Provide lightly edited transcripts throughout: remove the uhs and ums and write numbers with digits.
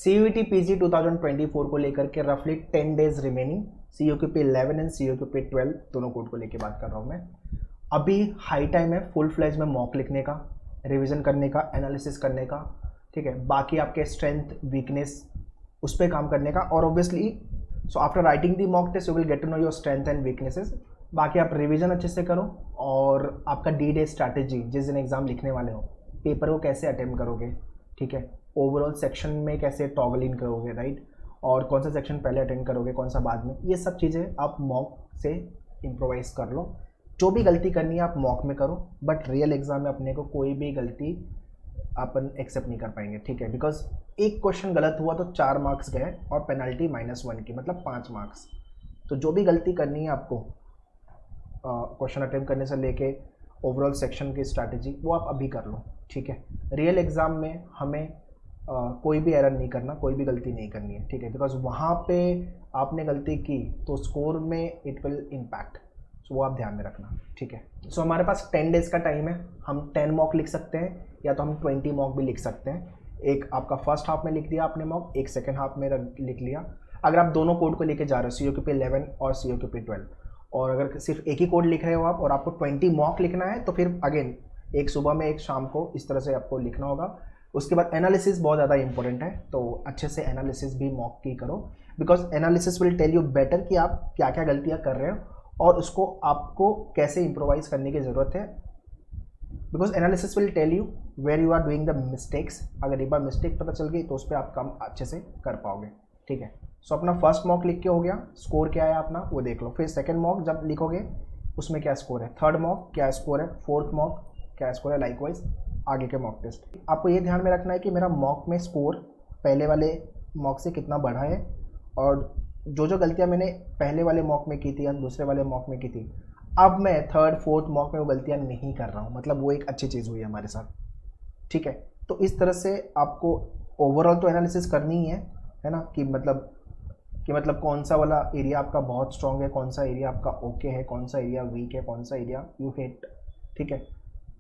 CUET PG 2024 को लेकर के रफली 10 days remaining, COQP 11 and COQP 12 दोनों कोड को लेकर बात कर रहा हूँ मैं। अभी हाई टाइम है फुल फ्लैज में मॉक लिखने का, रिवीजन करने का, एनालिसिस करने का, ठीक है। बाकी आपके स्ट्रेंथ वीकनेस उस पर काम करने का, और obviously so after writing the mock test you will get to know your strength and weaknesses. बाकी आप रिवीजन अच्छे से करो, और आपका D-Day स्ट्रैटेजी, जिस दिन एग्जाम लिखने वाले हो, पेपर को कैसे अटेम्प्ट करोगे, ठीक है, ओवरऑल सेक्शन में कैसे टॉगल इन करोगे, राइट, और कौन सा सेक्शन पहले अटेंड करोगे, कौन सा बाद में, ये सब चीज़ें आप मॉक से इम्प्रोवाइज कर लो। जो भी गलती करनी है आप मॉक में करो, बट रियल एग्जाम में अपने को कोई भी गलती अपन एक्सेप्ट नहीं कर पाएंगे, ठीक है, बिकॉज एक क्वेश्चन गलत हुआ तो 4 मार्क्स गए और पेनल्टी -1 की, मतलब 5 मार्क्स। तो जो भी गलती करनी है आपको क्वेश्चन अटेम्प्ट करने से लेके ओवरऑल सेक्शन की स्ट्रैटेजी, वो आप अभी कर लो, ठीक है। रियल एग्ज़ाम में हमें कोई भी एरर नहीं करना, कोई भी गलती नहीं करनी है, ठीक है, बिकॉज वहाँ पे आपने गलती की तो स्कोर में इट विल इम्पैक्ट, सो वो आप ध्यान में रखना, ठीक है। सो हमारे पास 10 डेज़ का टाइम है, हम 10 मॉक लिख सकते हैं या तो हम 20 मॉक भी लिख सकते हैं। एक आपका फर्स्ट हाफ में लिख दिया आपने मॉक, एक सेकेंड हाफ में लिख लिया। अगर आप दोनों कोड को लेके जा रहे हो, COQP 11 और COQP 12, और अगर सिर्फ एक ही कोड लिख रहे हो आप और आपको 20 मॉक लिखना है, तो फिर अगेन एक सुबह में एक शाम को इस तरह से आपको लिखना होगा। उसके बाद एनालिसिस बहुत ज़्यादा इंपॉर्टेंट है, तो अच्छे से एनालिसिस भी मॉक की करो, because analysis will tell you better कि आप क्या क्या गलतियाँ कर रहे हो और उसको आपको कैसे इम्प्रोवाइज करने की ज़रूरत है, because analysis will tell you where you are doing the mistakes. अगर एक बार मिस्टेक पता चल गई तो उस पर आप काम अच्छे से कर पाओगे, ठीक है। सो अपना फर्स्ट मॉक लिख के हो गया, स्कोर क्या है अपना वो देख लो। फिर सेकंड मॉक जब लिखोगे उसमें क्या स्कोर है, थर्ड मॉक क्या स्कोर है, फोर्थ मॉक क्या स्कोर है, लाइकवाइज आगे के मॉक टेस्ट। आपको ये ध्यान में रखना है कि मेरा मॉक में स्कोर पहले वाले मॉक से कितना बढ़ा है, और जो जो गलतियाँ मैंने पहले वाले मॉक में की थी या दूसरे वाले मॉक में की थी, अब मैं थर्ड फोर्थ मॉक में वो गलतियाँ नहीं कर रहा हूँ, मतलब वो एक अच्छी चीज़ हुई है हमारे साथ, ठीक है। तो इस तरह से आपको ओवरऑल तो एनालिसिस करनी ही है ना, कि मतलब कौन सा वाला एरिया आपका बहुत स्ट्रॉन्ग है, कौन सा एरिया आपका ओके है, कौन सा एरिया वीक है, कौन सा एरिया यू हेट, ठीक है।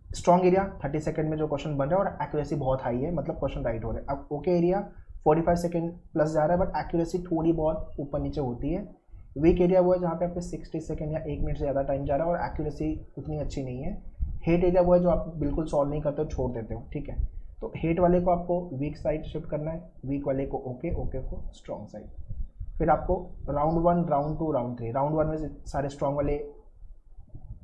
स्ट्रॉन्ग एरिया 30 सेकंड में जो क्वेश्चन बन रहा है और एक्यूरेसी बहुत हाई है, मतलब क्वेश्चन राइट हो रहा है। अब ओके एरिया 45 सेकंड प्लस जा रहा है, बट एक्यूरेसी थोड़ी बहुत ऊपर नीचे होती है। वीक एरिया वो है जहाँ पे आपके 60 सेकंड या 1 मिनट से ज़्यादा टाइम जा रहा है और एक्यूरेसी उतनी अच्छी नहीं है। हेट एरिया वो है जो आप बिल्कुल सॉल्व नहीं करते हो, छोड़ देते हो, ठीक है। तो हेट वाले को आपको वीक साइड शिफ्ट करना है, वीक वाले को ओके, ओके को स्ट्रॉन्ग साइड। फिर आपको राउंड 1, राउंड 2, राउंड 3, राउंड 1 में सारे स्ट्रॉन्ग वाले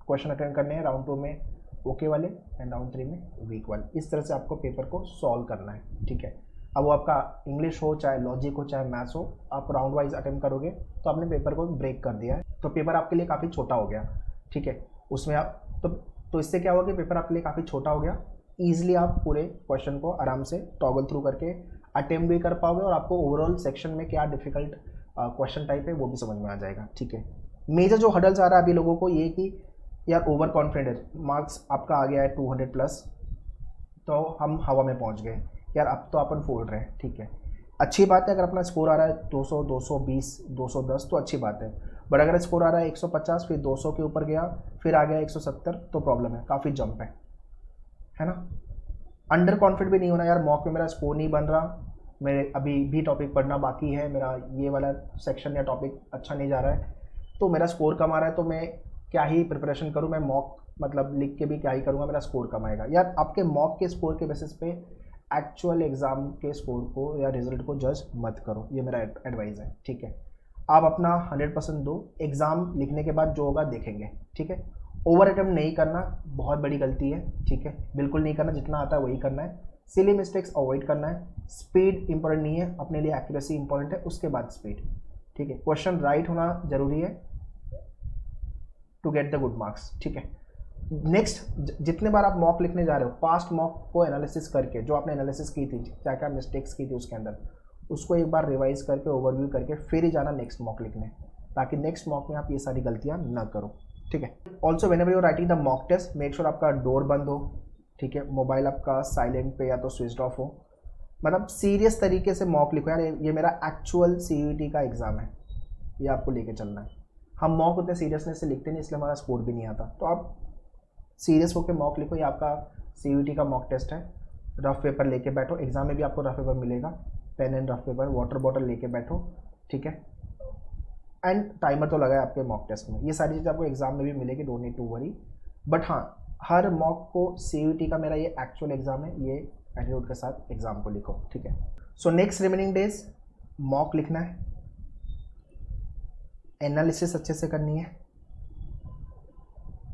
क्वेश्चन अटेंड करने हैं, राउंड 2 में ओके वाले एंड राउंड 3 में वीक वाले। इस तरह से आपको पेपर को सॉल्व करना है, ठीक है। अब वो आपका इंग्लिश हो, चाहे लॉजिक हो, चाहे मैथ्स हो, आप राउंड वाइज अटेम्प्ट करोगे तो आपने पेपर को ब्रेक कर दिया है, तो पेपर आपके लिए काफ़ी छोटा हो गया, ठीक है। उसमें आप तो इससे क्या हुआ कि पेपर आपके लिए काफ़ी छोटा हो गया, ईजिली आप पूरे क्वेश्चन को आराम से टॉगल थ्रू करके अटेम्प्ट भी कर पाओगे, और आपको ओवरऑल सेक्शन में क्या डिफिकल्ट क्वेश्चन टाइप है वो भी समझ में आ जाएगा, ठीक है। मेजर जो हडल्स आ रहा है अभी लोगों को ये कि यार ओवर कॉन्फिडेंट, मार्क्स आपका आ गया है 200 प्लस, तो हम हवा में पहुंच गए यार, अब तो अपन फोड़ रहे हैं, ठीक है, अच्छी बात है। अगर अपना स्कोर आ रहा है 200, 220, 210 तो अच्छी बात है, बट अगर स्कोर आ रहा है 150, फिर 200 के ऊपर गया, फिर आ गया 170, तो प्रॉब्लम है, काफ़ी जंप है ना। अंडर कॉन्फिडेंट भी नहीं होना यार, मॉक में मेरा स्कोर नहीं बन रहा, मेरे अभी भी टॉपिक पढ़ना बाकी है, मेरा ये वाला सेक्शन या टॉपिक अच्छा नहीं जा रहा है, तो मेरा स्कोर कम आ रहा है, तो मैं क्या ही प्रिपरेशन करूं, मैं मॉक मतलब लिख के भी क्या ही करूंगा, मेरा स्कोर कम आएगा। यार आपके मॉक के स्कोर के बेसिस पे एक्चुअल एग्जाम के स्कोर को या रिजल्ट को जज मत करो, ये मेरा एडवाइस है, ठीक है। आप अपना 100% दो, एग्ज़ाम लिखने के बाद जो होगा देखेंगे, ठीक है। ओवर अटेम्प्ट नहीं करना बहुत बड़ी गलती है, ठीक है, बिल्कुल नहीं करना, जितना आता है वही करना है। सिली मिस्टेक्स अवॉइड करना है, स्पीड इंपॉर्टेंट नहीं है, अपने लिए एक्यूरेसी इंपॉर्टेंट है, उसके बाद स्पीड, ठीक है। क्वेश्चन राइट होना जरूरी है to get the good marks, ठीक है। नेक्स्ट, जितने बार आप मॉक लिखने जा रहे हो, पास्ट मॉक को एनालिसिस करके, जो आपने एनालिसिस की थी, क्या क्या मिस्टेक्स की थी उसके अंदर, उसको एक बार रिवाइज करके ओवरव्यू करके फिर ही जाना नेक्स्ट मॉक लिखने, ताकि नेक्स्ट मॉक में आप ये सारी गलतियाँ न करो, ठीक है। Also whenever you are writing the mock test, make sure आपका डोर बंद हो, ठीक है, मोबाइल आपका साइलेंट पे या तो स्विच ऑफ हो, मतलब सीरियस तरीके से मॉक लिखो यार, ये मेरा एक्चुअल CUET का एग्ज़ाम है, ये आपको लेके चलना है। हम मॉक उतने सीरियसनेस से लिखते नहीं, इसलिए हमारा स्कोर भी नहीं आता, तो आप सीरियस होकर मॉक लिखो, ये आपका CUET का मॉक टेस्ट है, रफ पेपर लेके बैठो, एग्जाम में भी आपको रफ पेपर मिलेगा, pen and rough paper, water bottle लेके बैठो, ठीक है। एंड टाइमर तो लगा है आपके मॉक टेस्ट में। ये सारी चीज़ें आपको एग्जाम में भी मिलेगी, don't need to worry. But हाँ, हर मॉक को CUET का मेरा ये एक्चुअल एग्जाम है, ये एटीट्यूड के साथ एग्जाम को लिखो, ठीक है। So next remaining days mock लिखना है, एनालिसिस अच्छे से करनी है,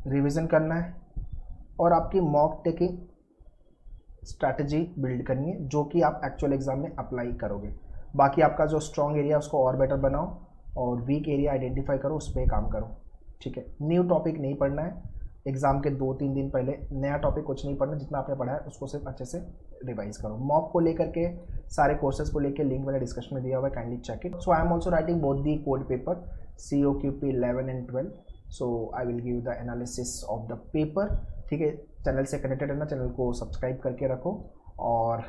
रिवीजन करना है, और आपकी मॉक टेकिंग स्ट्रैटेजी बिल्ड करनी है जो कि आप एक्चुअल एग्जाम में अप्लाई करोगे। बाकी आपका जो स्ट्रॉन्ग एरिया उसको और बेटर बनाओ और वीक एरिया आइडेंटिफाई करो, उस पर काम करो, ठीक है। न्यू टॉपिक नहीं पढ़ना है, एग्जाम के 2-3 दिन पहले नया टॉपिक कुछ नहीं पढ़ना, जितना आपने पढ़ा है उसको सिर्फ अच्छे से रिवाइज करो। मॉक को लेकर के सारे कोर्सेज को लेकर लिंक मैंने डिस्क्रिप्शन में दिया हुआ है, kindly check it. So I am also writing both the code paper COQP 11 and 12, so I will give the analysis of the paper, ठीक है। चैनल से कनेक्टेड रहना, चैनल को सब्सक्राइब करके रखो और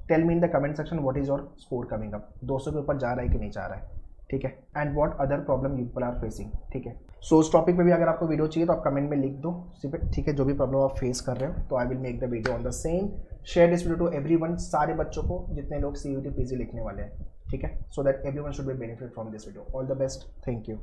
tell me in the comment section what is your score coming up, 200 के ऊपर जा रहा है कि नहीं जा रहा है, ठीक है। And what other problem people are facing, ठीक है। सो उस टॉपिक पे भी अगर आपको वीडियो चाहिए तो आप कमेंट में लिख दो, ठीक है, जो भी प्रॉब्लम आप फेस कर रहे हो, तो I will make the video on the same. Share this video to everyone, सारे बच्चों को जितने लोग CUET PG लिखने वाले हैं, ठीक है, so that everyone should be benefit from this video. All the best, thank you.